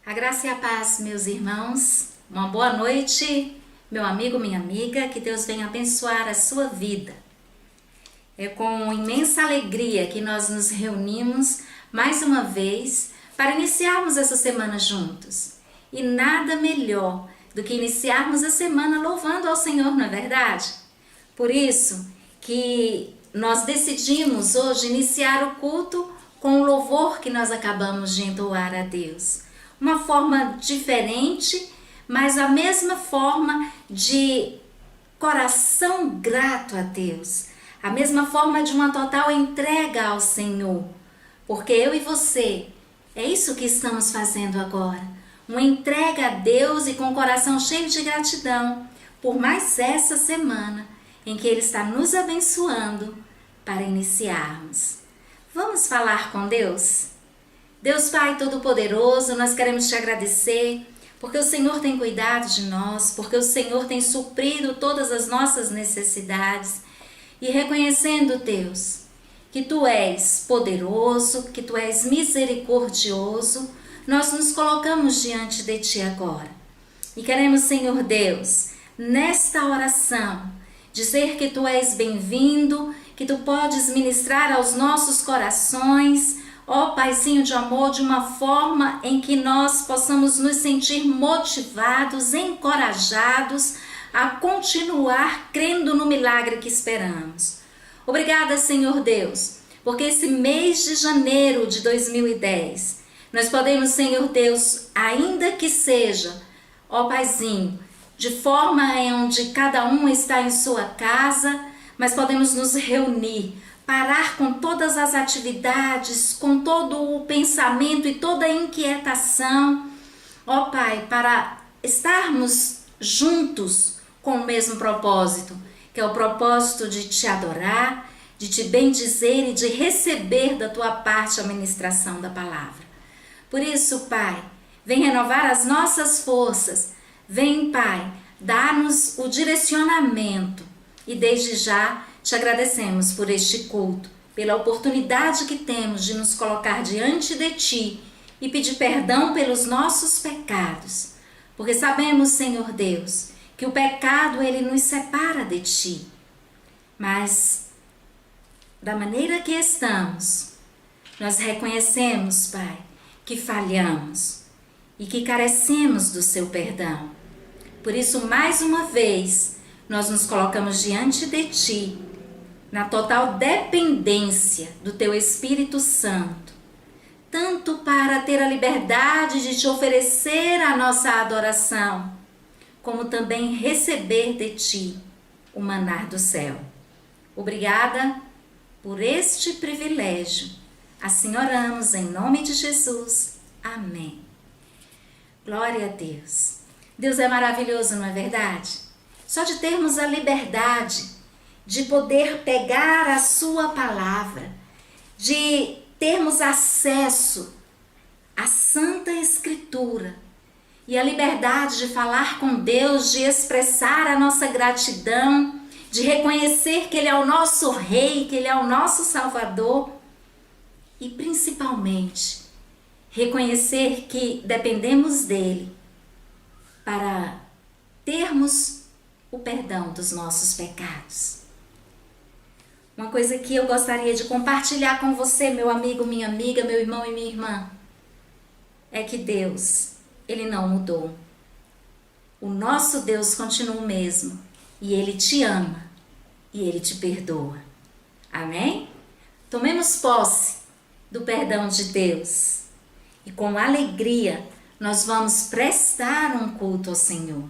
A graça e a paz, meus irmãos. Uma boa noite, meu amigo, minha amiga. Que Deus venha abençoar a sua vida. É com imensa alegria que nós nos reunimos mais uma vez para iniciarmos essa semana juntos. E nada melhor do que iniciarmos a semana louvando ao Senhor, não é verdade? Por isso que nós decidimos hoje iniciar o culto com o louvor que nós acabamos de entoar a Deus. Uma forma diferente, mas a mesma forma de coração grato a Deus. A mesma forma de uma total entrega ao Senhor. Porque eu e você, é isso que estamos fazendo agora. Uma entrega a Deus e com o coração cheio de gratidão por mais essa semana em que Ele está nos abençoando para iniciarmos. Vamos falar com Deus? Deus Pai Todo-Poderoso, nós queremos te agradecer porque o Senhor tem cuidado de nós, porque o Senhor tem suprido todas as nossas necessidades e reconhecendo, Deus, que Tu és poderoso, que Tu és misericordioso, nós nos colocamos diante de Ti agora. E queremos, Senhor Deus, nesta oração, dizer que Tu és bem-vindo, que Tu podes ministrar aos nossos corações, ó Paizinho de amor, de uma forma em que nós possamos nos sentir motivados, encorajados a continuar crendo no milagre que esperamos. Obrigada, Senhor Deus, porque esse mês de janeiro de 2010, nós podemos, Senhor Deus, ainda que seja, ó Paizinho, de forma onde cada um está em sua casa, mas podemos nos reunir, parar com todas as atividades, com todo o pensamento e toda a inquietação, ó Pai, para estarmos juntos com o mesmo propósito, que é o propósito de Te adorar, de Te bendizer e de receber da Tua parte a ministração da palavra. Por isso, Pai, vem renovar as nossas forças, vem, Pai, dar-nos o direcionamento e desde já Te agradecemos por este culto, pela oportunidade que temos de nos colocar diante de Ti e pedir perdão pelos nossos pecados, porque sabemos, Senhor Deus, que o pecado ele nos separa de Ti, mas da maneira que estamos, nós reconhecemos, Pai, que falhamos e que carecemos do Seu perdão. Por isso, mais uma vez, nós nos colocamos diante de Ti, na total dependência do Teu Espírito Santo, tanto para ter a liberdade de Te oferecer a nossa adoração, como também receber de Ti o maná do céu. Obrigada por este privilégio. Assim oramos em nome de Jesus. Amém. Glória a Deus. Deus é maravilhoso, não é verdade? Só de termos a liberdade de poder pegar a Sua palavra, de termos acesso à Santa Escritura e a liberdade de falar com Deus, de expressar a nossa gratidão, de reconhecer que Ele é o nosso Rei, que Ele é o nosso Salvador e principalmente reconhecer que dependemos dEle para termos o perdão dos nossos pecados. Uma coisa que eu gostaria de compartilhar com você, meu amigo, minha amiga, meu irmão e minha irmã, é que Deus, Ele não mudou. O nosso Deus continua o mesmo e Ele te ama e Ele te perdoa. Amém? Tomemos posse do perdão de Deus e com alegria nós vamos prestar um culto ao Senhor.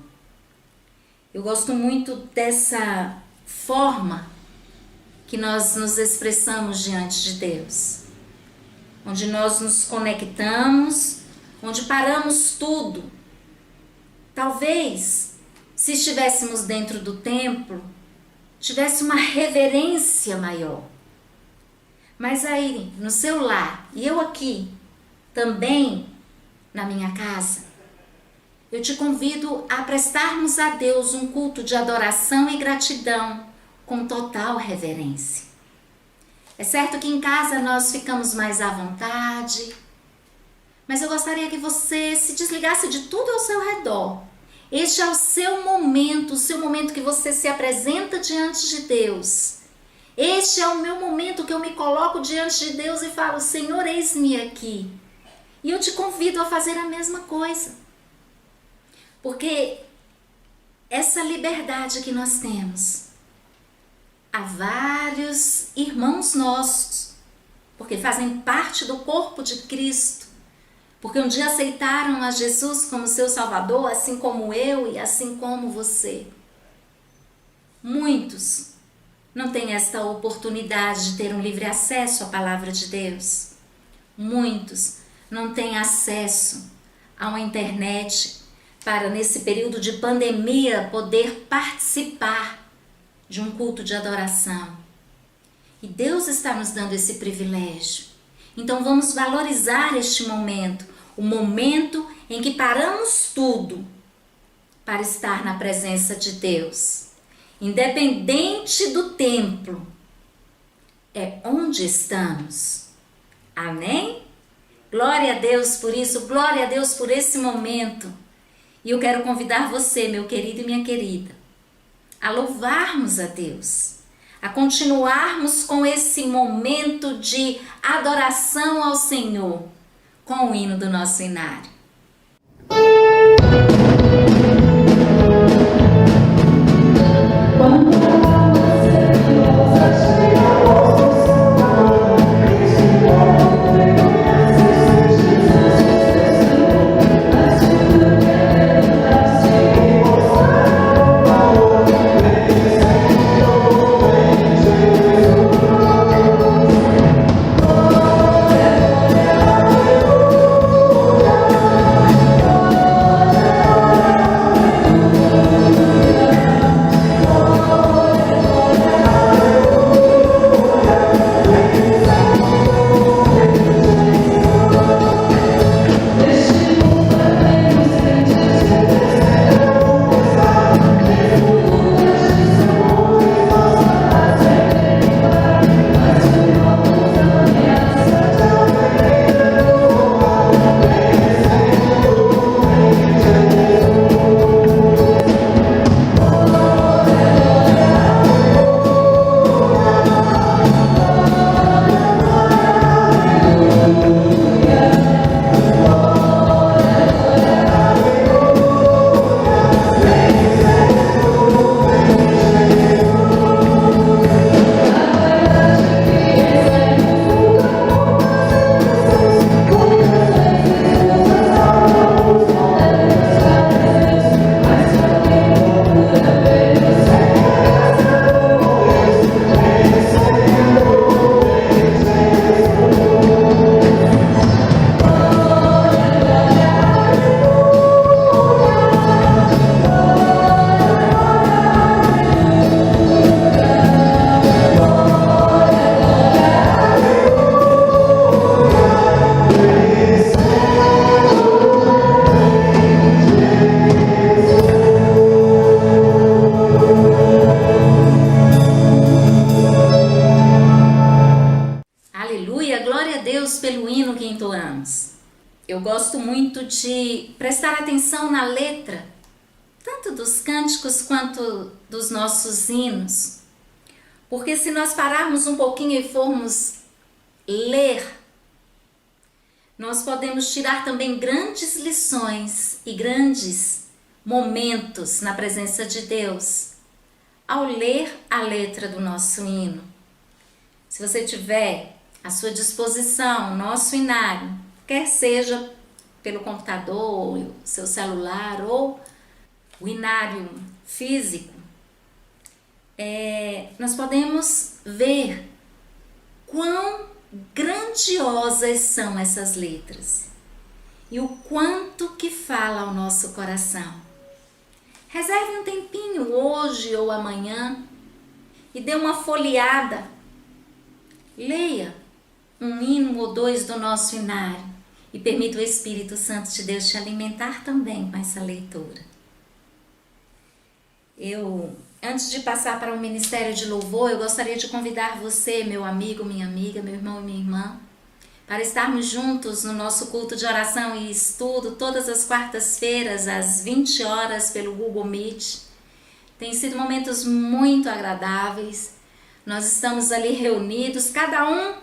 Eu gosto muito dessa forma que nós nos expressamos diante de Deus, onde nós nos conectamos, onde paramos tudo. Talvez, se estivéssemos dentro do templo, tivesse uma reverência maior. Mas aí, no seu lar, e eu aqui, também na minha casa, eu te convido a prestarmos a Deus um culto de adoração e gratidão com total reverência. É certo que em casa nós ficamos mais à vontade, Mas eu gostaria que você se desligasse de tudo ao seu redor. Este é o seu momento que você se apresenta diante de Deus. Este é o meu momento que eu me coloco diante de Deus e falo: Senhor, eis-me aqui. E eu te convido a fazer a mesma coisa. Porque essa liberdade que nós temos, há vários irmãos nossos, porque fazem parte do corpo de Cristo, porque um dia aceitaram a Jesus como seu Salvador, assim como eu e assim como você. Muitos não têm esta oportunidade de ter um livre acesso à palavra de Deus. Muitos não têm acesso a uma internet para, nesse período de pandemia, poder participar de um culto de adoração. E Deus está nos dando esse privilégio. Então vamos valorizar este momento, o momento em que paramos tudo para estar na presença de Deus. Independente do templo, é onde estamos. Amém? Glória a Deus por isso, glória a Deus por esse momento. E eu quero convidar você, meu querido e minha querida, a louvarmos a Deus, a continuarmos com esse momento de adoração ao Senhor, com o hino do nosso inário. Pelo hino que entoamos. Eu gosto muito de prestar atenção na letra, tanto dos cânticos quanto dos nossos hinos, porque se nós pararmos um pouquinho e formos ler, nós podemos tirar também grandes lições e grandes momentos na presença de Deus ao ler a letra do nosso hino. Se você tiver à sua disposição nosso inário, quer seja pelo computador, o seu celular ou o inário físico, nós podemos ver quão grandiosas são essas letras e o quanto que fala ao nosso coração. Reserve um tempinho hoje ou amanhã e dê uma folheada. Leia um hino ou dois do nosso inário e permita o Espírito Santo de Deus te alimentar também com essa leitura. Antes de passar para o Ministério de Louvor, eu gostaria de convidar você, meu amigo, minha amiga, meu irmão e minha irmã, para estarmos juntos no nosso culto de oração e estudo todas as quartas-feiras às 20 horas pelo Google Meet. Tem sido momentos muito agradáveis. Nós estamos ali reunidos, cada um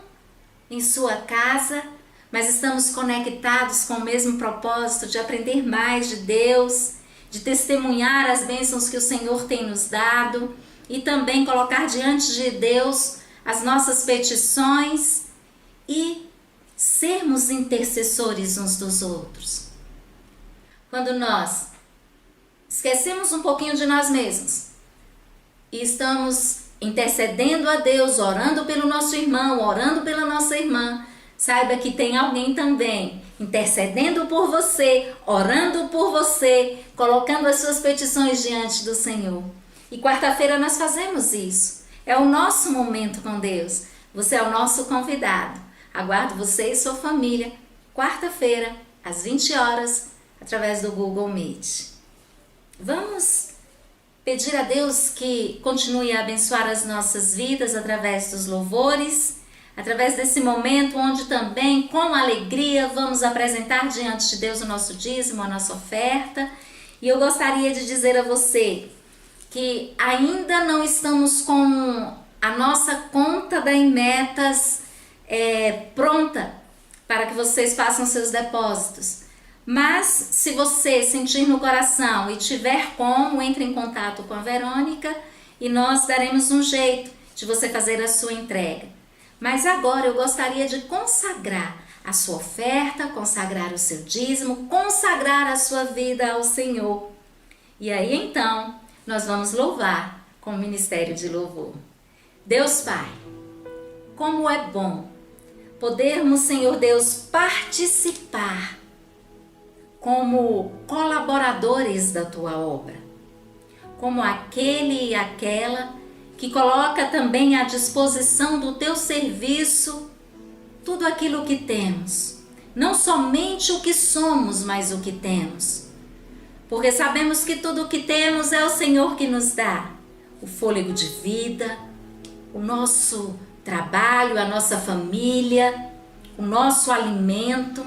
em sua casa, mas estamos conectados com o mesmo propósito de aprender mais de Deus, de testemunhar as bênçãos que o Senhor tem nos dado e também colocar diante de Deus as nossas petições e sermos intercessores uns dos outros. Quando nós esquecemos um pouquinho de nós mesmos e estamos intercedendo a Deus, orando pelo nosso irmão, orando pela nossa irmã, saiba que tem alguém também intercedendo por você, orando por você, colocando as suas petições diante do Senhor. E quarta-feira nós fazemos isso. É o nosso momento com Deus. Você é o nosso convidado. Aguardo você e sua família, quarta-feira, às 20 horas, através do Google Meet. Vamos pedir a Deus que continue a abençoar as nossas vidas através dos louvores, através desse momento onde também, com alegria, vamos apresentar diante de Deus o nosso dízimo, a nossa oferta. E eu gostaria de dizer a você que ainda não estamos com a nossa conta da Inmetas pronta para que vocês façam seus depósitos. Mas se você sentir no coração e tiver como, entre em contato com a Verônica e nós daremos um jeito de você fazer a sua entrega. Mas agora eu gostaria de consagrar a sua oferta, consagrar o seu dízimo, consagrar a sua vida ao Senhor. E aí então nós vamos louvar com o Ministério de Louvor. Deus Pai, como é bom podermos, Senhor Deus, participar como colaboradores da Tua obra, como aquele e aquela que coloca também à disposição do Teu serviço tudo aquilo que temos, não somente o que somos, mas o que temos, porque sabemos que tudo o que temos é o Senhor que nos dá, o fôlego de vida, o nosso trabalho, a nossa família, o nosso alimento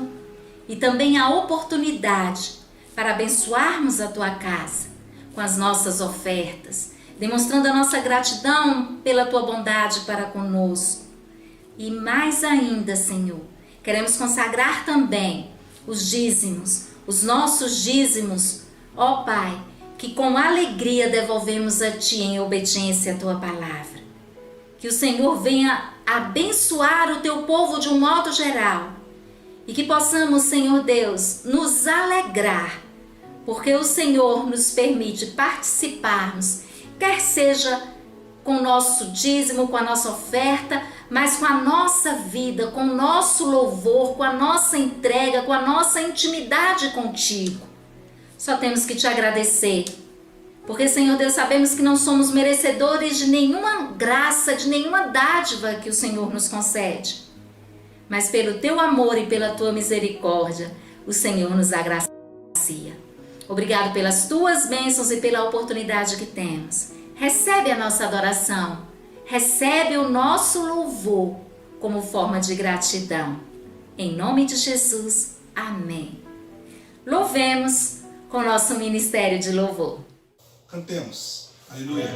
e também a oportunidade para abençoarmos a Tua casa com as nossas ofertas, demonstrando a nossa gratidão pela Tua bondade para conosco. E mais ainda, Senhor, queremos consagrar também os dízimos, os nossos dízimos, ó Pai, que com alegria devolvemos a Ti em obediência à Tua palavra. Que o Senhor venha abençoar o Teu povo de um modo geral e que possamos, Senhor Deus, nos alegrar, porque o Senhor nos permite participarmos, quer seja com o nosso dízimo, com a nossa oferta, mas com a nossa vida, com o nosso louvor, com a nossa entrega, com a nossa intimidade contigo. Só temos que Te agradecer, porque, Senhor Deus, sabemos que não somos merecedores de nenhuma graça, de nenhuma dádiva que o Senhor nos concede. Mas pelo Teu amor e pela Tua misericórdia, o Senhor nos agracia. Obrigado pelas Tuas bênçãos e pela oportunidade que temos. Recebe a nossa adoração, recebe o nosso louvor como forma de gratidão. Em nome de Jesus, amém. Louvemos com o nosso Ministério de Louvor. Cantemos. Aleluia.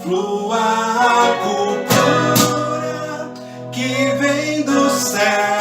flua a cultura que vem do céu.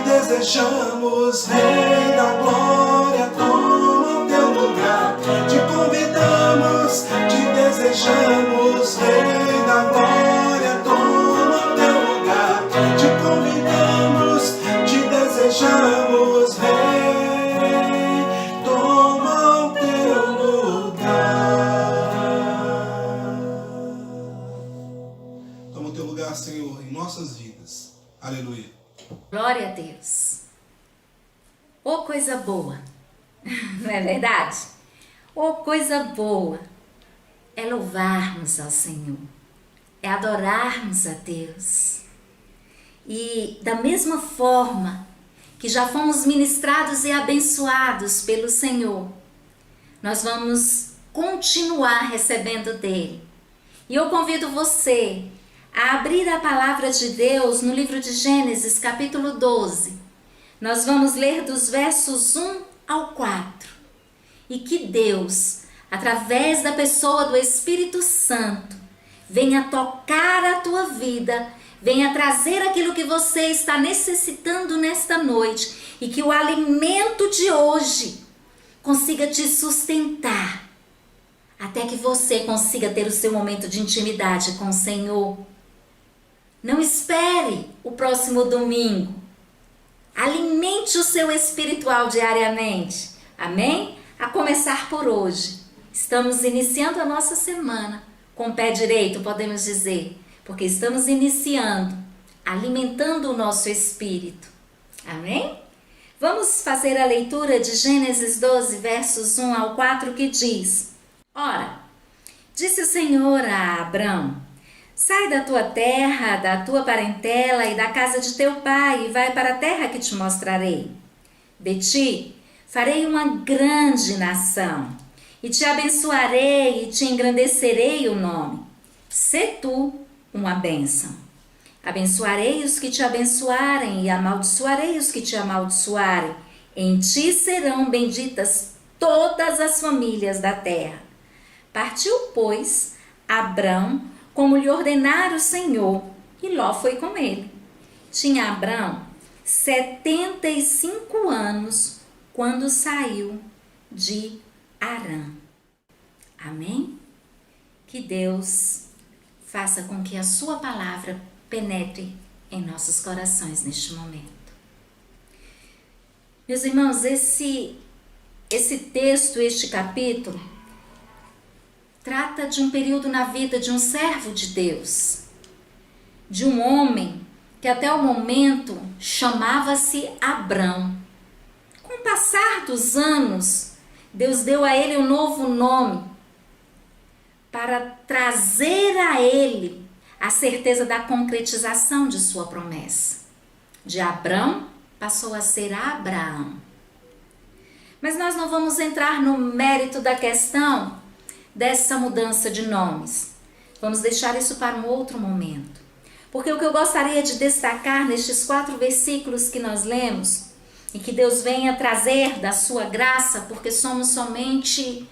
Desejamos, Rei da Glória, toma o teu lugar. Te convidamos, te desejamos, Rei da Glória, toma o teu lugar. Te convidamos, te desejamos, Rei, toma o teu lugar. Toma o teu lugar, Senhor, em nossas vidas. Aleluia. Glória a Deus. Oh, coisa boa, não é verdade? Oh, coisa boa é louvarmos ao Senhor, é adorarmos a Deus. E da mesma forma que já fomos ministrados e abençoados pelo Senhor, nós vamos continuar recebendo dele. E eu convido você a abrir a palavra de Deus no livro de Gênesis, capítulo 12. Nós vamos ler dos versos 1 ao 4. E que Deus, através da pessoa do Espírito Santo, venha tocar a tua vida, venha trazer aquilo que você está necessitando nesta noite e que o alimento de hoje consiga te sustentar até que você consiga ter o seu momento de intimidade com o Senhor. Não espere o próximo domingo. Alimente o seu espiritual diariamente. Amém? A começar por hoje. Estamos iniciando a nossa semana com o pé direito, podemos dizer, porque estamos iniciando, alimentando o nosso espírito. Amém? Vamos fazer a leitura de Gênesis 12, versos 1 ao 4, que diz: Ora, disse o Senhor a Abrão: sai da tua terra, da tua parentela e da casa de teu pai e vai para a terra que te mostrarei. De ti farei uma grande nação e te abençoarei e te engrandecerei o nome. Sê tu uma bênção. Abençoarei os que te abençoarem e amaldiçoarei os que te amaldiçoarem. Em ti serão benditas todas as famílias da terra. Partiu, pois, Abrão, como lhe ordenara o Senhor, e Ló foi com ele. Tinha Abrão 75 anos quando saiu de Harã. Amém? Que Deus faça com que a sua palavra penetre em nossos corações neste momento. Meus irmãos, esse texto, este capítulo, trata de um período na vida de um servo de Deus, de um homem que até o momento chamava-se Abrão. Com o passar dos anos, Deus deu a ele um novo nome para trazer a ele a certeza da concretização de sua promessa. De Abrão passou a ser Abraão. Mas nós não vamos entrar no mérito da questão dessa mudança de nomes. Vamos deixar isso para um outro momento. Porque o que eu gostaria de destacar nestes 4 versículos que nós lemos, e que Deus venha trazer da sua graça, porque somos somente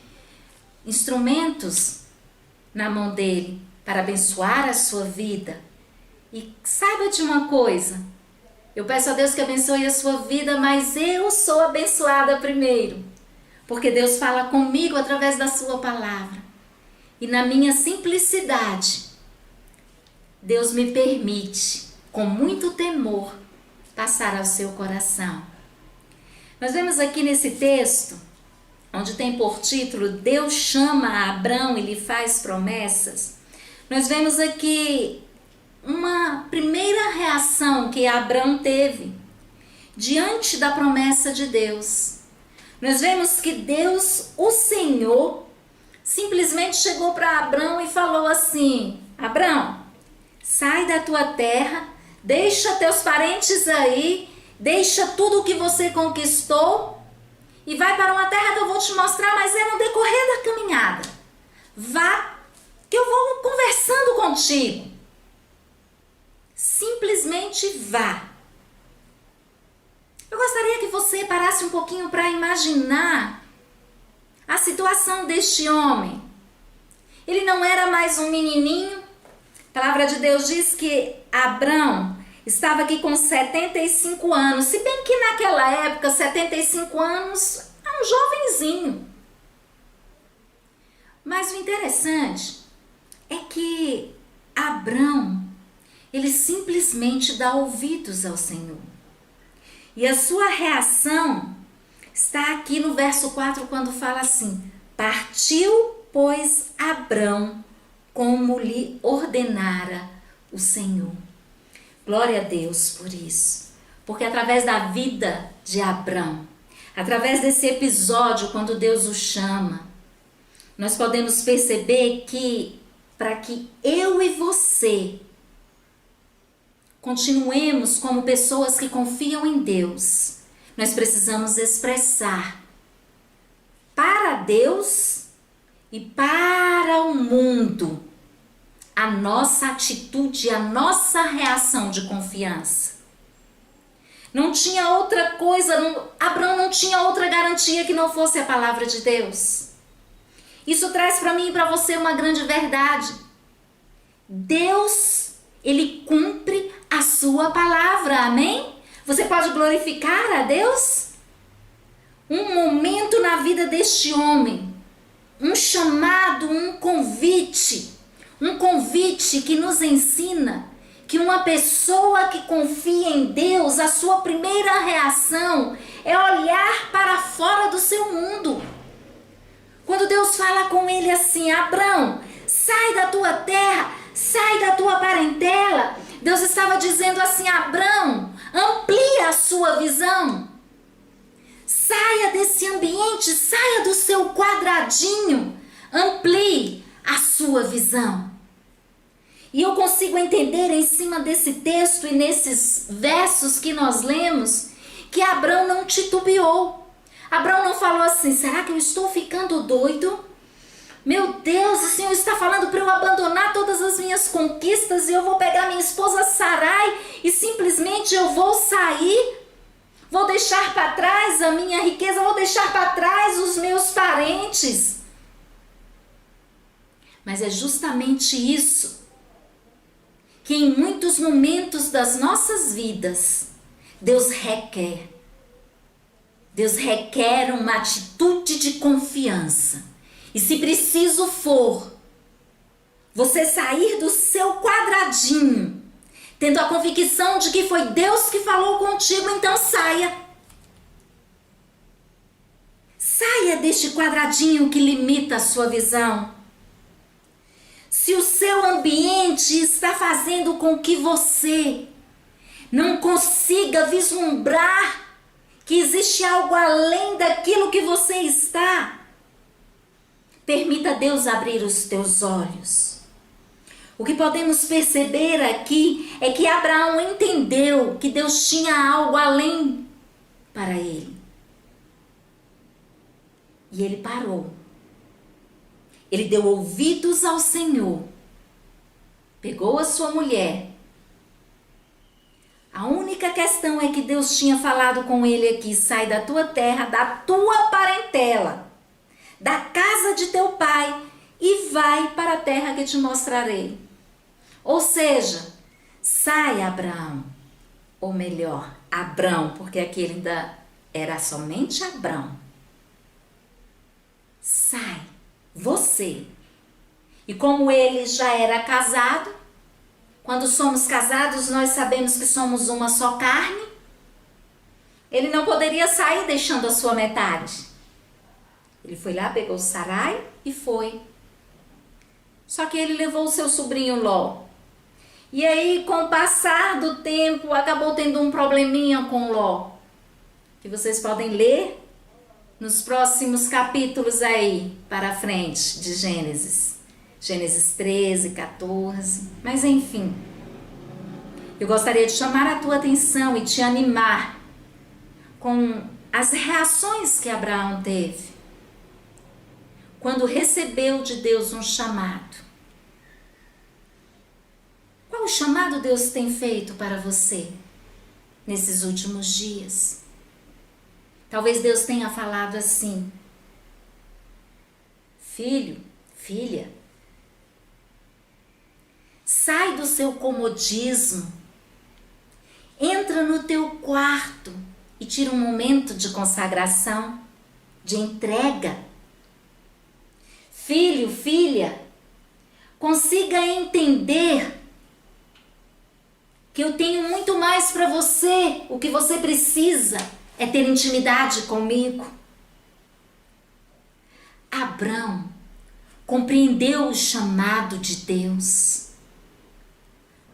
instrumentos na mão dele para abençoar a sua vida. E saiba de uma coisa, eu peço a Deus que abençoe a sua vida, mas eu sou abençoada primeiro, porque Deus fala comigo através da sua palavra. E na minha simplicidade, Deus me permite, com muito temor, passar ao seu coração. Nós vemos aqui nesse texto, onde tem por título, Deus chama Abrão e lhe faz promessas. Nós vemos aqui uma primeira reação que Abrão teve diante da promessa de Deus. Nós vemos que Deus, o Senhor, simplesmente chegou para Abrão e falou assim: Abrão, sai da tua terra, deixa teus parentes aí, deixa tudo o que você conquistou e vai para uma terra que eu vou te mostrar, mas é no decorrer da caminhada. Vá, que eu vou conversando contigo. Simplesmente vá. Eu gostaria que você parasse um pouquinho para imaginar a situação deste homem. Ele não era mais um menininho. A palavra de Deus diz que Abrão estava aqui com 75 anos. Se bem que naquela época, 75 anos é um jovenzinho. Mas o interessante é que Abrão, ele simplesmente dá ouvidos ao Senhor. E a sua reação está aqui no verso 4, quando fala assim: partiu, pois, Abrão, como lhe ordenara o Senhor. Glória a Deus por isso. Porque através da vida de Abrão, através desse episódio, quando Deus o chama, nós podemos perceber que para que eu e você continuemos como pessoas que confiam em Deus, nós precisamos expressar para Deus e para o mundo a nossa atitude, a nossa reação de confiança. Não tinha outra coisa, Abrão não tinha outra garantia que não fosse a palavra de Deus. Isso traz para mim e para você uma grande verdade. Deus, Ele cumpre a sua palavra, amém? Você pode glorificar a Deus? Um momento na vida deste homem, um chamado, um convite que nos ensina que uma pessoa que confia em Deus, a sua primeira reação é olhar para fora do seu mundo. Quando Deus fala com ele assim: Abrão, sai da tua terra, sai da tua parentela, Deus estava dizendo assim: Abrão, amplia a sua visão. Saia desse ambiente, saia do seu quadradinho, amplie a sua visão. E eu consigo entender em cima desse texto e nesses versos que nós lemos, que Abrão não titubeou. Abrão não falou assim: será que eu estou ficando doido? Meu Deus, o Senhor está falando para eu abandonar todas as minhas conquistas e eu vou pegar minha esposa Sarai e simplesmente eu vou sair? Vou deixar para trás a minha riqueza, vou deixar para trás os meus parentes? Mas é justamente isso que em muitos momentos das nossas vidas, Deus requer. Deus requer uma atitude de confiança. E se preciso for, você sair do seu quadradinho, tendo a convicção de que foi Deus que falou contigo, então saia. Saia deste quadradinho que limita a sua visão. Se o seu ambiente está fazendo com que você não consiga vislumbrar que existe algo além daquilo que você está, permita Deus abrir os teus olhos. O que podemos perceber aqui é que Abraão entendeu que Deus tinha algo além para ele. E ele parou. Ele deu ouvidos ao Senhor. Pegou a sua mulher. A única questão é que Deus tinha falado com ele aqui: sai da tua terra, da tua parentela, da casa de teu pai e vai para a terra que te mostrarei. Ou seja, sai, Abraão, ou melhor, Abrão, porque aqui ele ainda era somente Abrão. sai, você. E como ele já era casado, quando somos casados nós sabemos que somos uma só carne, ele não poderia sair deixando a sua metade. Ele foi lá, pegou Sarai e foi. Só que ele levou o seu sobrinho Ló. E aí, com o passar do tempo, acabou tendo um probleminha com Ló, que vocês podem ler nos próximos capítulos aí para frente de Gênesis. Gênesis 13, 14, mas enfim. Eu gostaria de chamar a tua atenção e te animar com as reações que Abraão teve quando recebeu de Deus um chamado. Qual chamado Deus tem feito para você nesses últimos dias? Talvez Deus tenha falado assim: filho, filha, sai do seu comodismo, entra no teu quarto e tira um momento de consagração, de entrega. Filho, filha, consiga entender que eu tenho muito mais para você. O que você precisa é ter intimidade comigo. Abrão compreendeu o chamado de Deus.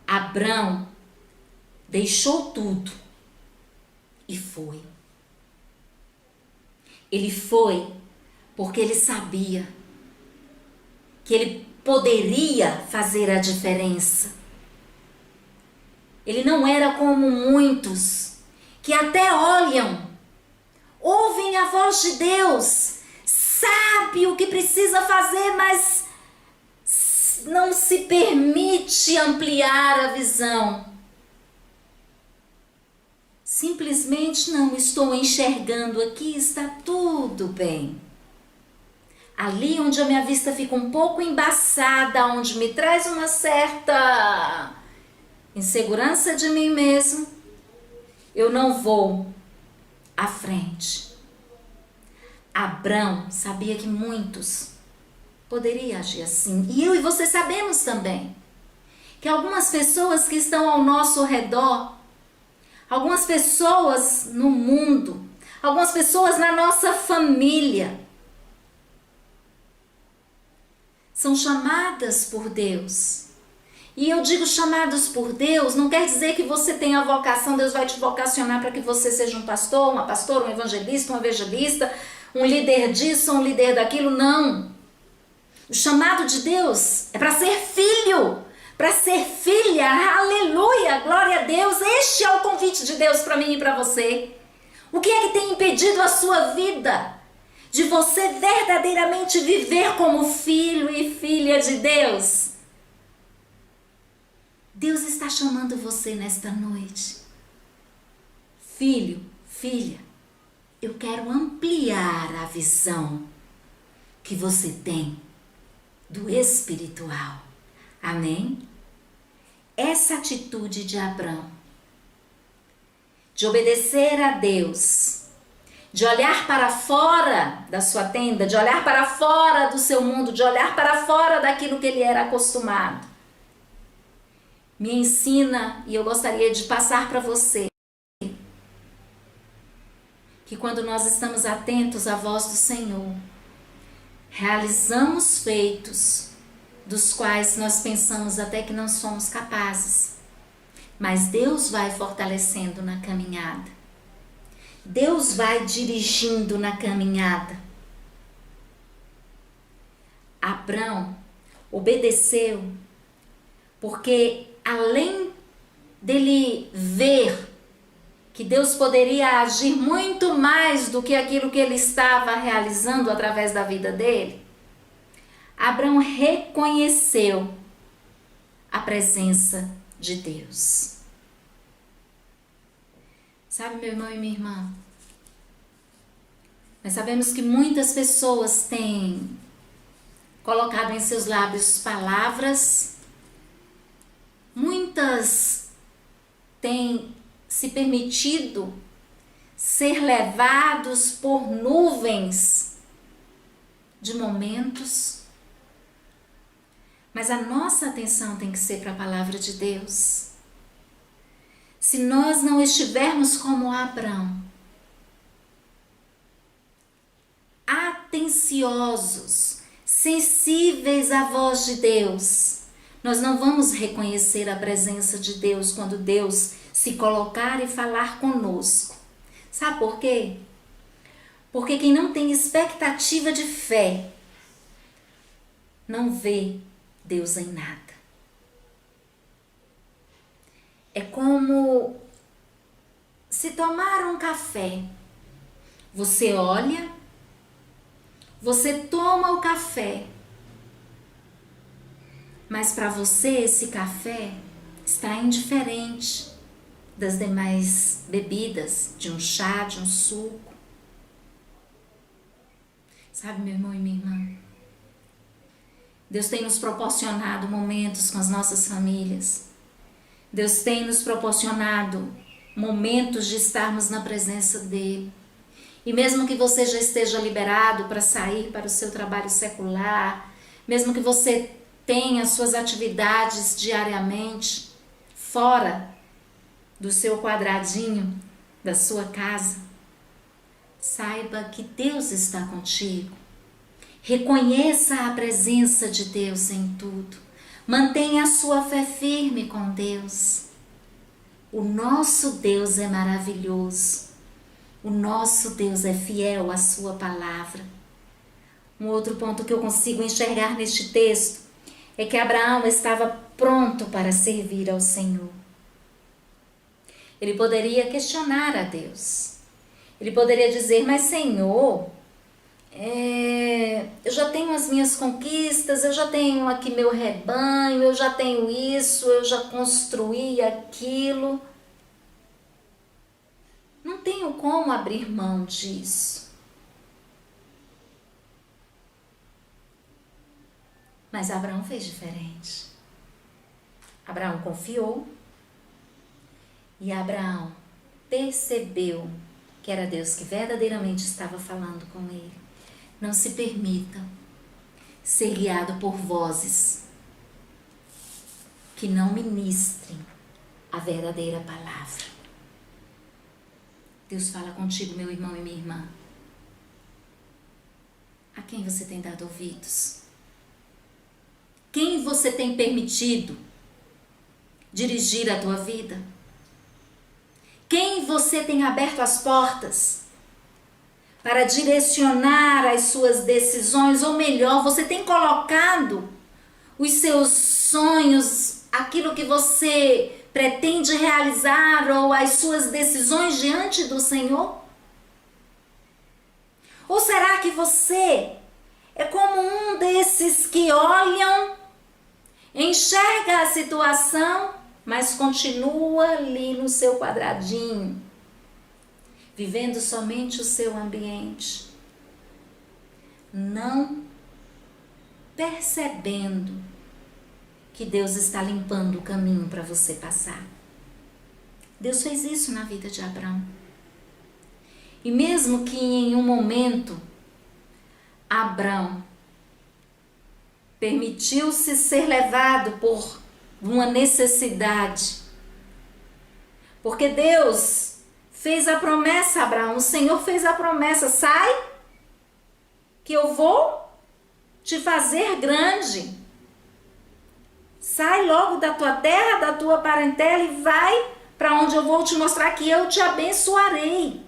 Abrão deixou tudo e foi. Ele foi porque ele sabia que ele poderia fazer a diferença. Ele não era como muitos que até olham, ouvem a voz de Deus, sabe o que precisa fazer, mas não se permite ampliar a visão. Simplesmente não estou enxergando aqui, está tudo bem. Ali onde a minha vista fica um pouco embaçada, onde me traz uma certa insegurança de mim mesmo, eu não vou à frente. Abrão sabia que muitos poderiam agir assim. E eu e você sabemos também que algumas pessoas que estão ao nosso redor, algumas pessoas no mundo, algumas pessoas na nossa família, são chamadas por Deus. E eu digo chamados por Deus, não quer dizer que você tenha vocação, Deus vai te vocacionar para que você seja um pastor, uma pastora, um evangelista, um líder disso, um líder daquilo, não. O chamado de Deus é para ser filho, para ser filha, aleluia, glória a Deus. Este é o convite de Deus para mim e para você. O que é que tem impedido a sua vida de você verdadeiramente viver como filho e filha de Deus? Deus está chamando você nesta noite. Filho, filha, eu quero ampliar a visão que você tem do espiritual. Amém? Essa atitude de Abrão, de obedecer a Deus, de olhar para fora da sua tenda, de olhar para fora do seu mundo, de olhar para fora daquilo que ele era acostumado, me ensina, e eu gostaria de passar para você, que quando nós estamos atentos à voz do Senhor, realizamos feitos dos quais nós pensamos até que não somos capazes, mas Deus vai fortalecendo na caminhada. Deus vai dirigindo na caminhada. Abrão obedeceu porque além dele ver que Deus poderia agir muito mais do que aquilo que ele estava realizando através da vida dele, Abrão reconheceu a presença de Deus. Sabe, meu irmão e minha irmã, nós sabemos que muitas pessoas têm colocado em seus lábios palavras, muitas têm se permitido ser levados por nuvens de momentos, mas a nossa atenção tem que ser para a palavra de Deus. Se nós não estivermos como Abraão, atenciosos, sensíveis à voz de Deus, nós não vamos reconhecer a presença de Deus quando Deus se colocar e falar conosco. Sabe por quê? Porque quem não tem expectativa de fé não vê Deus em nada. É como se tomar um café. Você olha, você toma o café, mas para você esse café está indiferente das demais bebidas, de um chá, de um suco. Sabe, meu irmão e minha irmã? Deus tem nos proporcionado momentos com as nossas famílias. Deus tem nos proporcionado momentos de estarmos na presença dEle. E mesmo que você já esteja liberado para sair para o seu trabalho secular, mesmo que você tenha suas atividades diariamente fora do seu quadradinho, da sua casa, saiba que Deus está contigo. Reconheça a presença de Deus em tudo. Mantenha a sua fé firme com Deus. O nosso Deus é maravilhoso. O nosso Deus é fiel à sua palavra. Um outro ponto que eu consigo enxergar neste texto é que Abraão estava pronto para servir ao Senhor. Ele poderia questionar a Deus. Ele poderia dizer, mas Senhor, eu já tenho as minhas conquistas, eu já tenho aqui meu rebanho, eu já tenho isso, eu já construí aquilo. Não tenho como abrir mão disso. Mas Abraão fez diferente. Abraão confiou e Abraão percebeu que era Deus que verdadeiramente estava falando com ele. Não se permita ser guiado por vozes que não ministrem a verdadeira palavra. Deus fala contigo, meu irmão e minha irmã. A quem você tem dado ouvidos? Quem você tem permitido dirigir a tua vida? Quem você tem aberto as portas para direcionar as suas decisões? Ou melhor, você tem colocado os seus sonhos, aquilo que você pretende realizar ou as suas decisões diante do Senhor? Ou será que você é como um desses que olham, enxerga a situação, mas continua ali no seu quadradinho, vivendo somente o seu ambiente, não percebendo que Deus está limpando o caminho para você passar? Deus fez isso na vida de Abraão. E mesmo que em um momento Abraão permitiu-se ser levado por uma necessidade, porque Deus fez a promessa a Abraão, o Senhor fez a promessa, sai, que eu vou te fazer grande. Sai logo da tua terra, da tua parentela e vai para onde eu vou te mostrar que eu te abençoarei.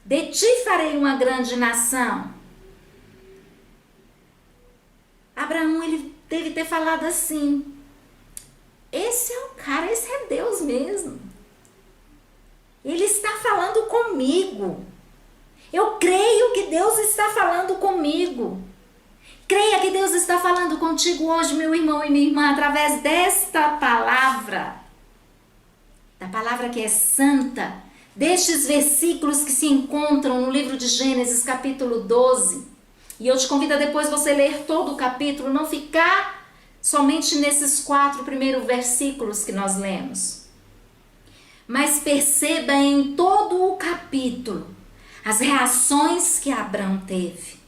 De ti farei uma grande nação. Abraão, ele deve ter falado assim, esse é o cara, esse é Deus mesmo. Ele está falando comigo. Eu creio que Deus está falando comigo. Creia que Deus está falando contigo hoje, meu irmão e minha irmã, através desta palavra. Da palavra que é santa. Destes versículos que se encontram no livro de Gênesis, capítulo 12. E eu te convido a depois você ler todo o capítulo, não ficar somente nesses 4 primeiros versículos que nós lemos. Mas perceba em todo o capítulo as reações que Abraão teve.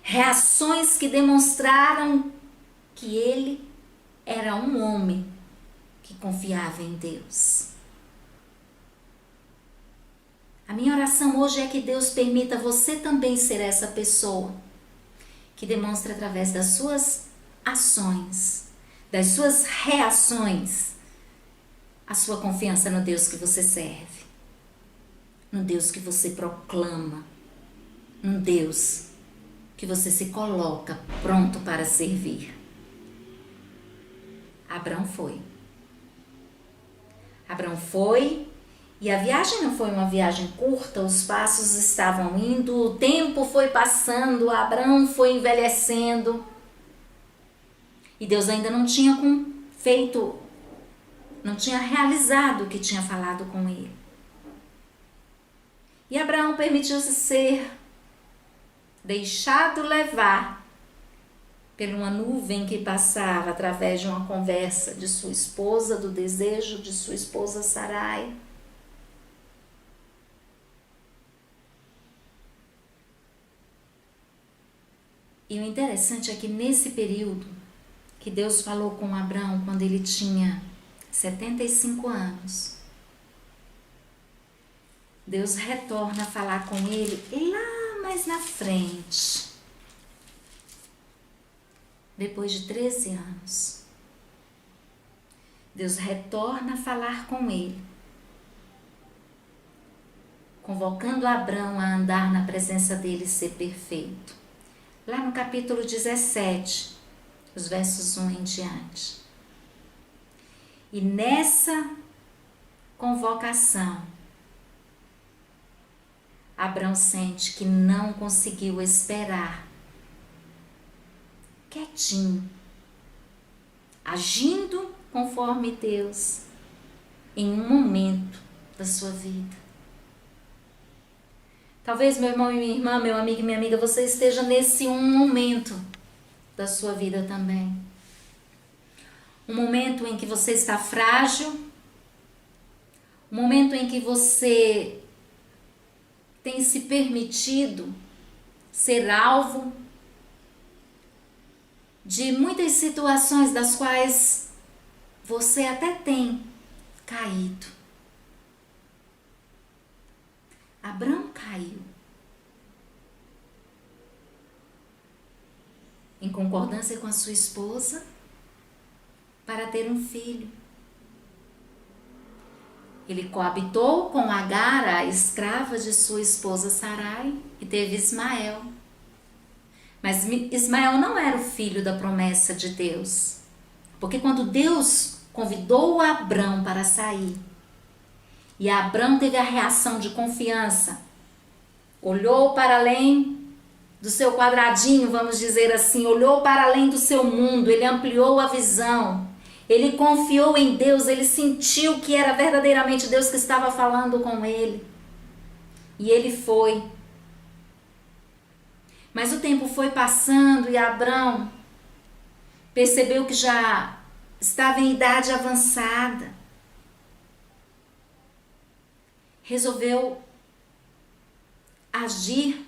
reações que demonstraram que ele era um homem que confiava em Deus. A minha oração hoje é que Deus permita você também ser essa pessoa que demonstra através das suas ações, das suas reações, a sua confiança no Deus que você serve, no Deus que você proclama, um Deus que você se coloca pronto para servir. Abrão foi. Abrão foi, e a viagem não foi uma viagem curta, os passos estavam indo, o tempo foi passando, Abrão foi envelhecendo, e Deus ainda não tinha não tinha realizado o que tinha falado com ele. E Abraão permitiu-se ser deixado levar por uma nuvem que passava através de uma conversa de sua esposa, do desejo de sua esposa Sarai. E o interessante é que nesse período que Deus falou com Abraão quando ele tinha 75 anos, Deus retorna a falar com ele lá mais na frente, depois de 13 anos. Deus retorna a falar com ele, convocando Abrão a andar na presença dele e ser perfeito. Lá no capítulo 17, os versos 1 em diante. E nessa convocação, Abrão sente que não conseguiu esperar, quietinho, agindo conforme Deus, em um momento da sua vida. Talvez, meu irmão e minha irmã, meu amigo e minha amiga, você esteja nesse um momento da sua vida também. Um momento em que você está frágil, um momento em que você tem se permitido ser alvo de muitas situações das quais você até tem caído. Abrão caiu. Em concordância com a sua esposa, para ter um filho. Ele coabitou com Agar, a escrava de sua esposa Sarai, e teve Ismael. Mas Ismael não era o filho da promessa de Deus. Porque quando Deus convidou Abrão para sair, e Abrão teve a reação de confiança, olhou para além do seu quadradinho, vamos dizer assim, olhou para além do seu mundo, ele ampliou a visão. Ele confiou em Deus, ele sentiu que era verdadeiramente Deus que estava falando com ele. E ele foi. Mas o tempo foi passando e Abrão percebeu que já estava em idade avançada. Resolveu agir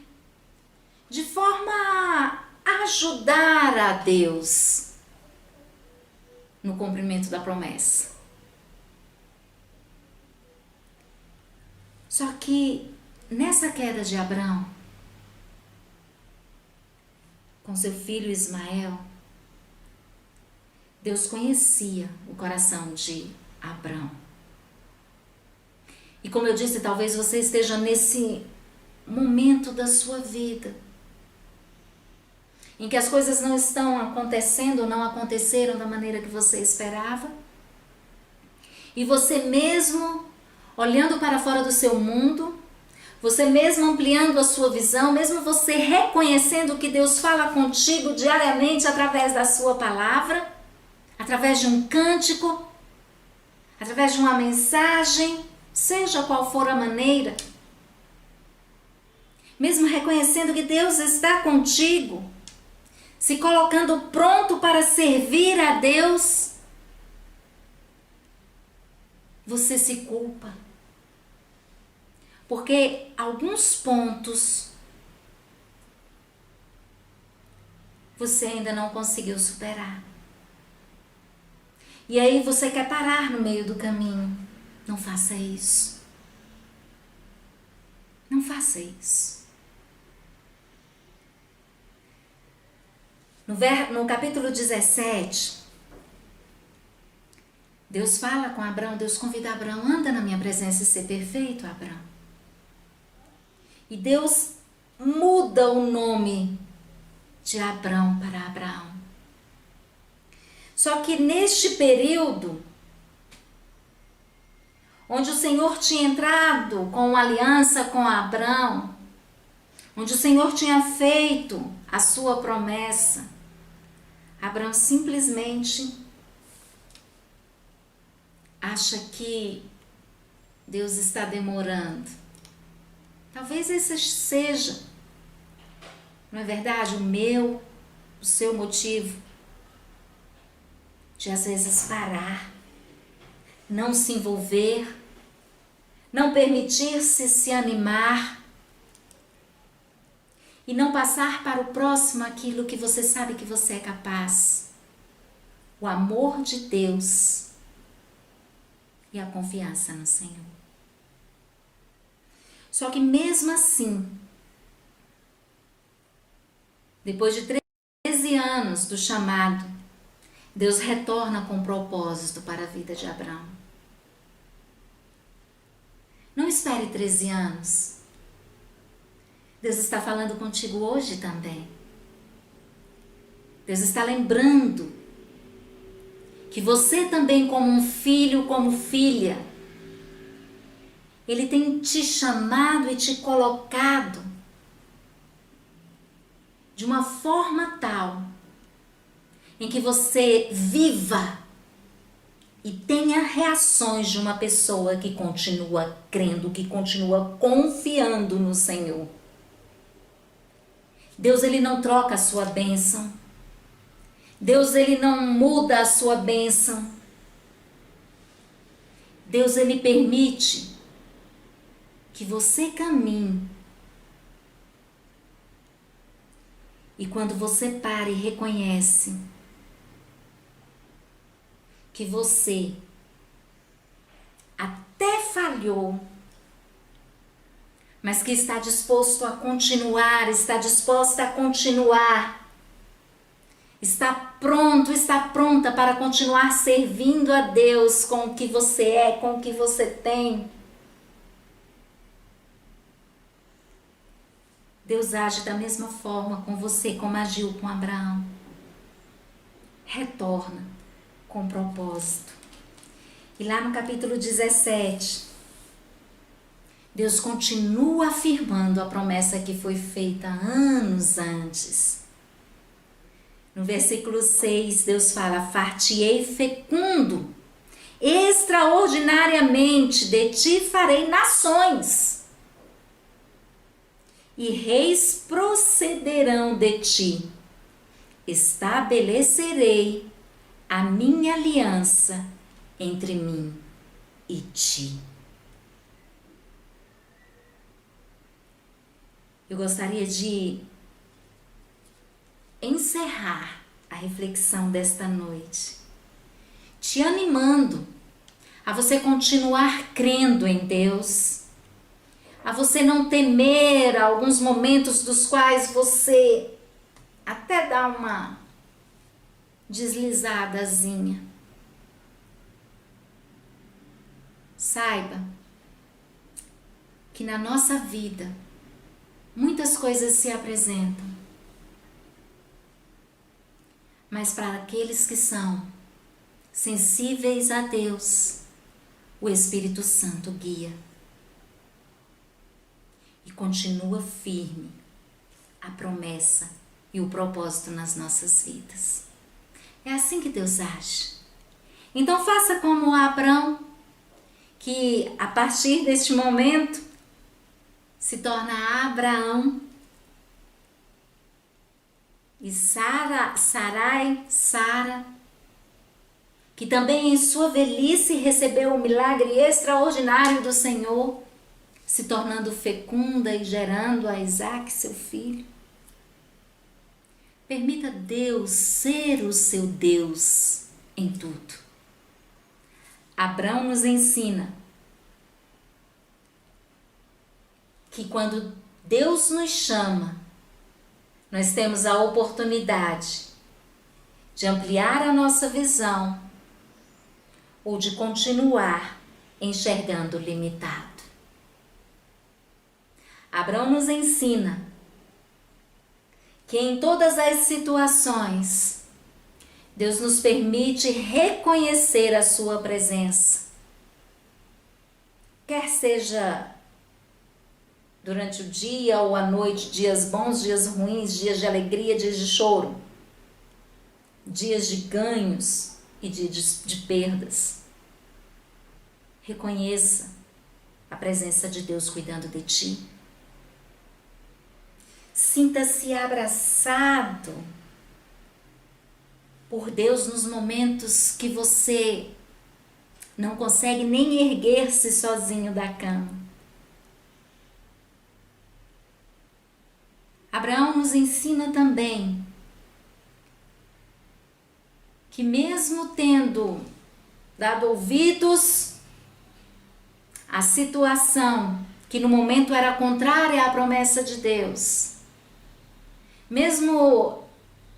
de forma a ajudar a Deus no cumprimento da promessa. Só que nessa queda de Abrão, com seu filho Ismael, Deus conhecia o coração de Abrão. E como eu disse, talvez você esteja nesse momento da sua vida em que as coisas não estão acontecendo, não aconteceram da maneira que você esperava. E você mesmo, olhando para fora do seu mundo, você mesmo ampliando a sua visão, mesmo você reconhecendo que Deus fala contigo diariamente através da sua palavra, através de um cântico, através de uma mensagem, seja qual for a maneira, mesmo reconhecendo que Deus está contigo, se colocando pronto para servir a Deus, você se culpa. Porque alguns pontos você ainda não conseguiu superar. E aí você quer parar no meio do caminho. Não faça isso. Não faça isso. No capítulo 17, Deus fala com Abraão, Deus convida Abraão, anda na minha presença e ser perfeito, Abraão. E Deus muda o nome de Abrão para Abraão. Só que neste período, onde o Senhor tinha entrado com uma aliança com Abrão, onde o Senhor tinha feito a sua promessa, Abrão simplesmente acha que Deus está demorando. Talvez esse seja, não é verdade, o seu motivo de às vezes parar, não se envolver, não permitir-se se animar e não passar para o próximo aquilo que você sabe que você é capaz. O amor de Deus e a confiança no Senhor. Só que mesmo assim, depois de 13 anos do chamado, Deus retorna com propósito para a vida de Abraão. Não espere 13 anos. Deus está falando contigo hoje também. Deus está lembrando que você também, como um filho, como filha, Ele tem te chamado e te colocado de uma forma tal em que você viva e tenha reações de uma pessoa que continua crendo, que continua confiando no Senhor. Deus, Ele não troca a sua bênção. Deus, Ele não muda a sua bênção. Deus, Ele permite que você caminhe. E quando você para e reconhece que você até falhou, mas que está disposto a continuar, está disposta a continuar, está pronto, está pronta para continuar servindo a Deus com o que você é, com o que você tem. Deus age da mesma forma com você, como agiu com Abraão. Retorna com propósito. E lá no capítulo 17, Deus continua afirmando a promessa que foi feita anos antes. No versículo 6, Deus fala: far-te-ei fecundo, extraordinariamente de ti farei nações, e reis procederão de ti. Estabelecerei a minha aliança entre mim e ti. Eu gostaria de encerrar a reflexão desta noite, te animando a você continuar crendo em Deus, a você não temer alguns momentos dos quais você até dá uma deslizadazinha. Saiba que na nossa vida muitas coisas se apresentam, mas para aqueles que são sensíveis a Deus, o Espírito Santo guia e continua firme a promessa e o propósito nas nossas vidas. É assim que Deus age. Então faça como Abrão, que a partir deste momento se torna Abraão, e Sara, que também em sua velhice recebeu o milagre extraordinário do Senhor, se tornando fecunda e gerando a Isaac, seu filho. Permita Deus ser o seu Deus em tudo. Abraão nos ensina que quando Deus nos chama, nós temos a oportunidade de ampliar a nossa visão ou de continuar enxergando o limitado. Abraão nos ensina que em todas as situações, Deus nos permite reconhecer a sua presença. Quer seja durante o dia ou a noite, dias bons, dias ruins, dias de alegria, dias de choro, dias de ganhos e dias de perdas. Reconheça a presença de Deus cuidando de ti. Sinta-se abraçado por Deus nos momentos que você não consegue nem erguer-se sozinho da cama. Abraão nos ensina também que mesmo tendo dado ouvidos à situação que no momento era contrária à promessa de Deus, mesmo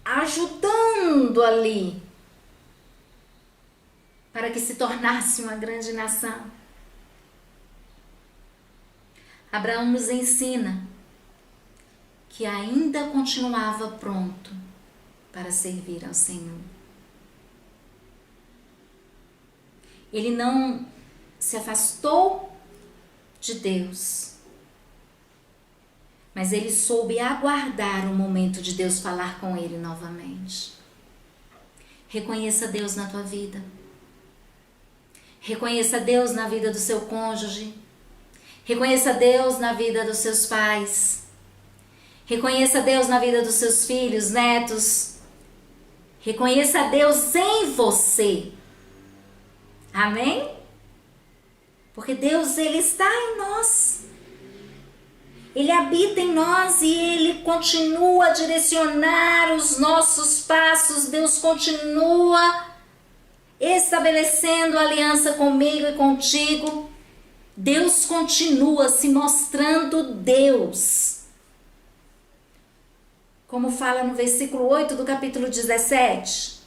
ajudando ali para que se tornasse uma grande nação, Abraão nos ensina que ainda continuava pronto para servir ao Senhor. Ele não se afastou de Deus, mas ele soube aguardar o momento de Deus falar com ele novamente. Reconheça Deus na tua vida. Reconheça Deus na vida do seu cônjuge. Reconheça Deus na vida dos seus pais. Reconheça Deus na vida dos seus filhos, netos. Reconheça Deus em você. Amém? Porque Deus, Ele está em nós. Ele habita em nós e Ele continua a direcionar os nossos passos. Deus continua estabelecendo aliança comigo e contigo. Deus continua se mostrando Deus. Como fala no versículo 8 do capítulo 17.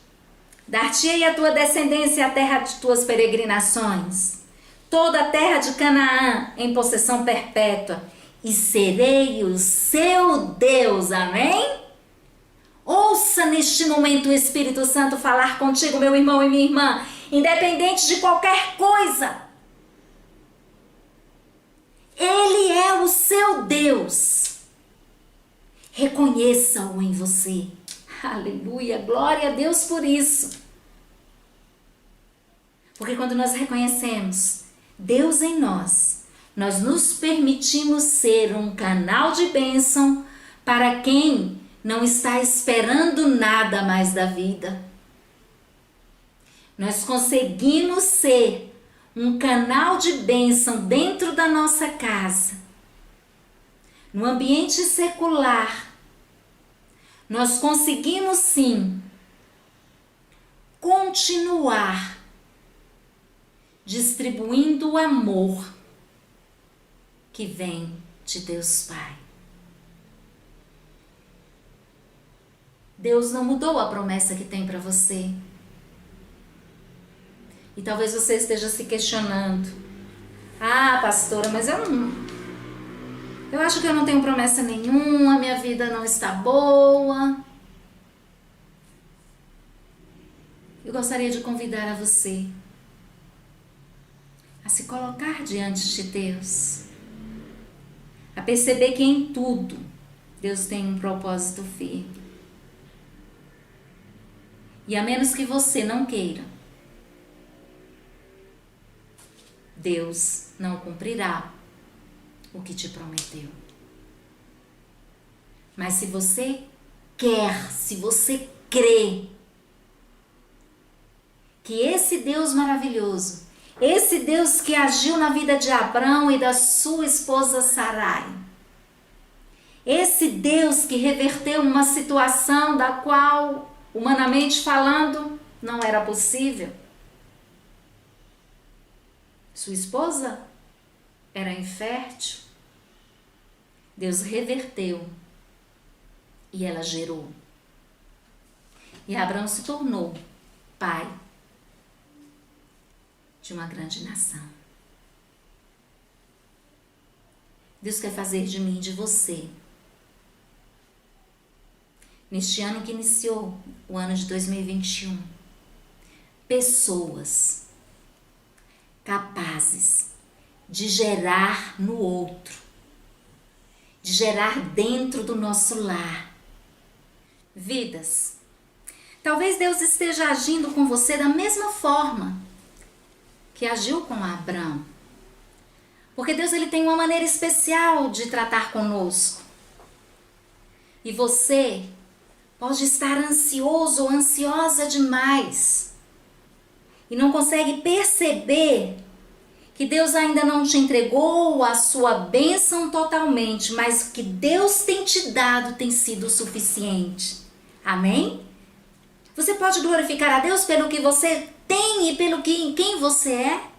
Dar-te-ei a tua descendência a terra de tuas peregrinações, toda a terra de Canaã em possessão perpétua, e serei o seu Deus. Amém? Ouça neste momento o Espírito Santo falar contigo, meu irmão e minha irmã, independente de qualquer coisa. Ele é o seu Deus. Reconheça-o em você. Aleluia, glória a Deus por isso. Porque quando nós reconhecemos Deus em nós, nós nos permitimos ser um canal de bênção para quem não está esperando nada mais da vida. Nós conseguimos ser um canal de bênção dentro da nossa casa, no ambiente secular. Nós conseguimos sim continuar distribuindo o amor que vem de Deus Pai. Deus não mudou a promessa que tem para você. E talvez você esteja se questionando. Ah, pastora, mas eu acho que eu não tenho promessa nenhuma, minha vida não está boa. Eu gostaria de convidar a você a se colocar diante de Deus, a perceber que em tudo Deus tem um propósito firme. E a menos que você não queira, Deus não cumprirá o que te prometeu. Mas se você quer, se você crê que esse Deus maravilhoso, esse Deus que agiu na vida de Abrão e da sua esposa Sarai, Esse Deus que reverteu uma situação da qual, humanamente falando, não era possível. Sua esposa era infértil. Deus reverteu e ela gerou. E Abraão se tornou pai de uma grande nação. Deus quer fazer de mim e de você, neste ano que iniciou, o ano de 2021, pessoas capazes de gerar no outro, de gerar dentro do nosso lar, vidas. Talvez Deus esteja agindo com você da mesma forma que agiu com Abraão. Porque Deus ele tem uma maneira especial de tratar conosco. E você pode estar ansioso ou ansiosa demais e não consegue perceber que Deus ainda não te entregou a sua bênção totalmente, mas o que Deus tem te dado tem sido o suficiente. Amém? Você pode glorificar a Deus pelo que você tem e pelo que em quem você é?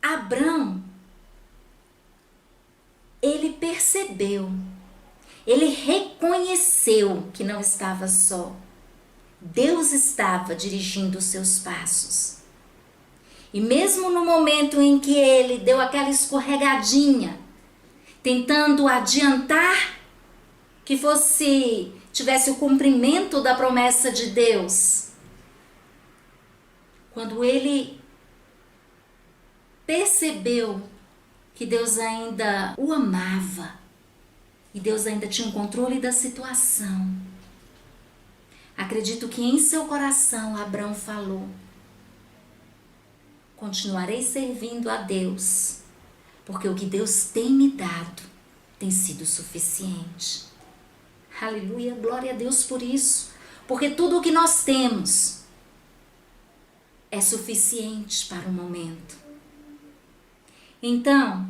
Abraão, ele percebeu, ele reconheceu que não estava só. Deus estava dirigindo os seus passos. E mesmo no momento em que ele deu aquela escorregadinha, tentando adiantar que tivesse o cumprimento da promessa de Deus, quando ele percebeu que Deus ainda o amava e Deus ainda tinha o controle da situação, acredito que em seu coração Abraão falou: continuarei servindo a Deus, porque o que Deus tem me dado tem sido suficiente. Aleluia, glória a Deus por isso, porque tudo o que nós temos é suficiente para o momento. Então,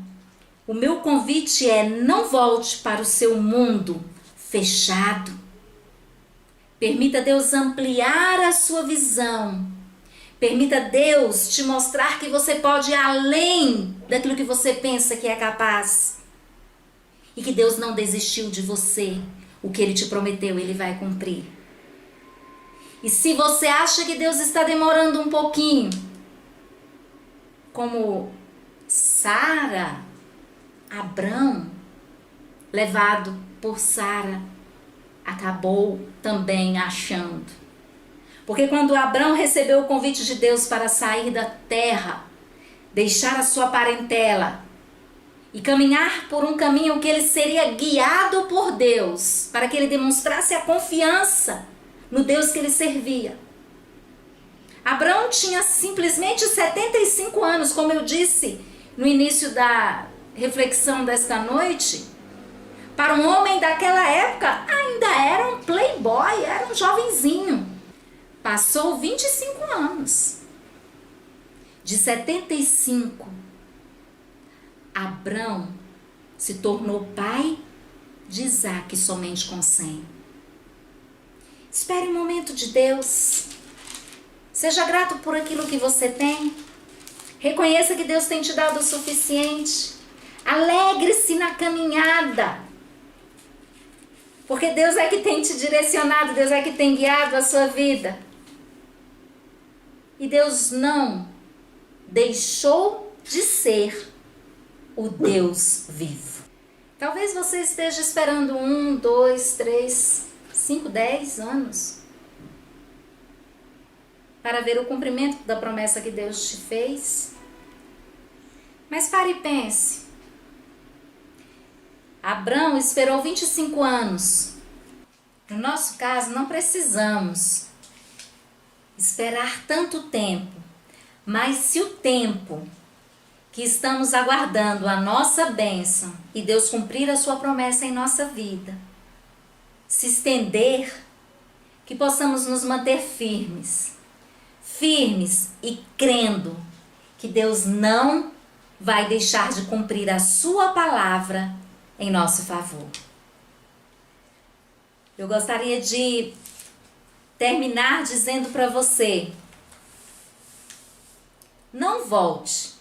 o meu convite é: não volte para o seu mundo fechado. Permita Deus ampliar a sua visão. Permita Deus te mostrar que você pode ir além daquilo que você pensa que é capaz. E que Deus não desistiu de você. O que Ele te prometeu, Ele vai cumprir. E se você acha que Deus está demorando um pouquinho, como Sara, Abrão, levado por Sara, acabou também achando. Porque quando Abrão recebeu o convite de Deus para sair da terra, deixar a sua parentela e caminhar por um caminho que ele seria guiado por Deus, para que ele demonstrasse a confiança no Deus que ele servia. Abrão tinha simplesmente 75 anos, como eu disse no início da reflexão desta noite. Para um homem daquela época, ainda era um playboy, era um jovenzinho. Passou 25 anos. De 75, Abrão se tornou pai de Isaac somente com 100. Espere um momento de Deus. Seja grato por aquilo que você tem. Reconheça que Deus tem te dado o suficiente. Alegre-se na caminhada. Porque Deus é que tem te direcionado, Deus é que tem guiado a sua vida. E Deus não deixou de ser o Deus vivo. Talvez você esteja esperando 1, 2, 3, 5, 10 anos para ver o cumprimento da promessa que Deus te fez. Mas pare e pense. Abrão esperou 25 anos. No nosso caso, não precisamos esperar tanto tempo. Mas se o tempo que estamos aguardando a nossa bênção e Deus cumprir a sua promessa em nossa vida se estender, que possamos nos manter firmes e crendo que Deus não vai deixar de cumprir a sua palavra em nosso favor. Eu gostaria de terminar dizendo para você: não volte,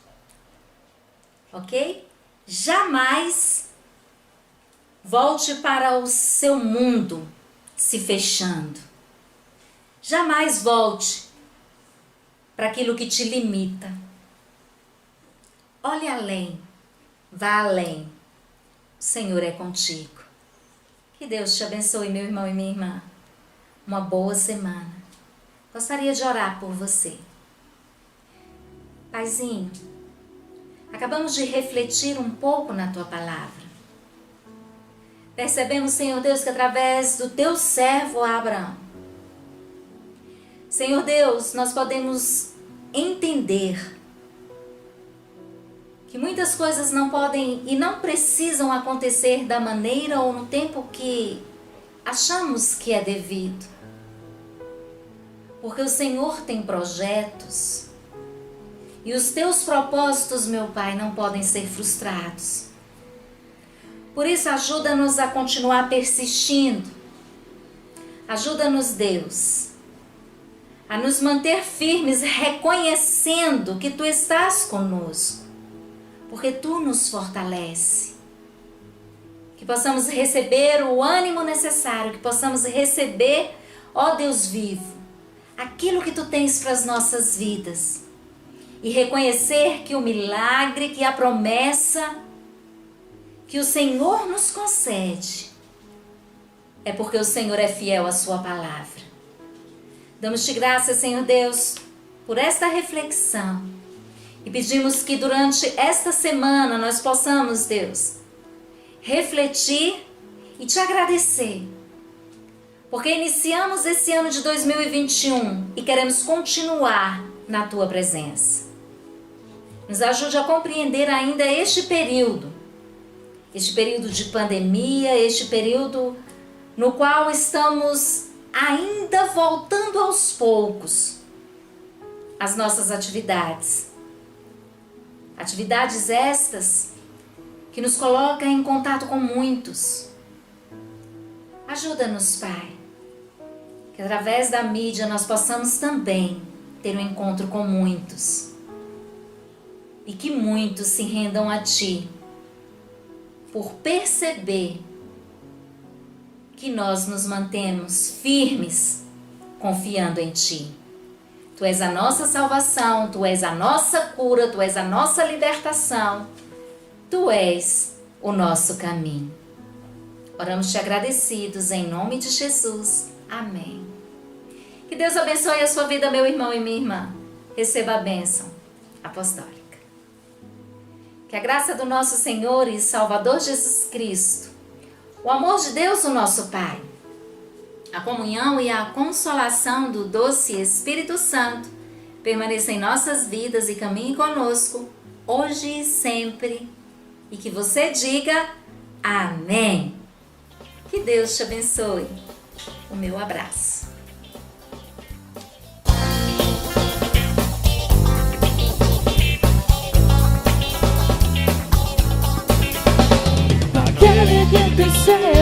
ok? Jamais volte para o seu mundo se fechando. Jamais volte para aquilo que te limita. Olhe além, vá além. O Senhor é contigo. Que Deus te abençoe, meu irmão e minha irmã. Uma boa semana. Gostaria de orar por você. Paizinho, acabamos de refletir um pouco na tua palavra. Percebemos, Senhor Deus, que através do teu servo Abraão, Senhor Deus, nós podemos entender que muitas coisas não podem e não precisam acontecer da maneira ou no tempo que achamos que é devido. Porque o Senhor tem projetos e os teus propósitos, meu Pai, não podem ser frustrados. Por isso, ajuda-nos a continuar persistindo. Ajuda-nos, Deus, a nos manter firmes, reconhecendo que Tu estás conosco, porque Tu nos fortalece. Que possamos receber o ânimo necessário, que possamos receber, ó Deus vivo, aquilo que Tu tens para as nossas vidas. E reconhecer que o milagre, que a promessa que o Senhor nos concede é porque o Senhor é fiel à sua palavra. Damos-te graças, Senhor Deus, por esta reflexão e pedimos que durante esta semana nós possamos, Deus, refletir e te agradecer, porque iniciamos esse ano de 2021 e queremos continuar na tua presença. Nos ajude a compreender ainda este período de pandemia, este período no qual estamos ainda voltando aos poucos às nossas atividades. Atividades estas que nos colocam em contato com muitos. Ajuda-nos, Pai, que através da mídia nós possamos também ter um encontro com muitos e que muitos se rendam a Ti por perceber que nós nos mantemos firmes confiando em Ti. Tu és a nossa salvação, Tu és a nossa cura, Tu és a nossa libertação, Tu és o nosso caminho. Oramos-te agradecidos em nome de Jesus. Amém. Que Deus abençoe a sua vida, meu irmão e minha irmã. Receba a bênção apostólica. Que a graça do nosso Senhor e Salvador Jesus Cristo, o amor de Deus, o nosso Pai, a comunhão e a consolação do doce Espírito Santo permaneça em nossas vidas e caminhe conosco, hoje e sempre. E que você diga amém. Que Deus te abençoe. O meu abraço. Naquele que pensei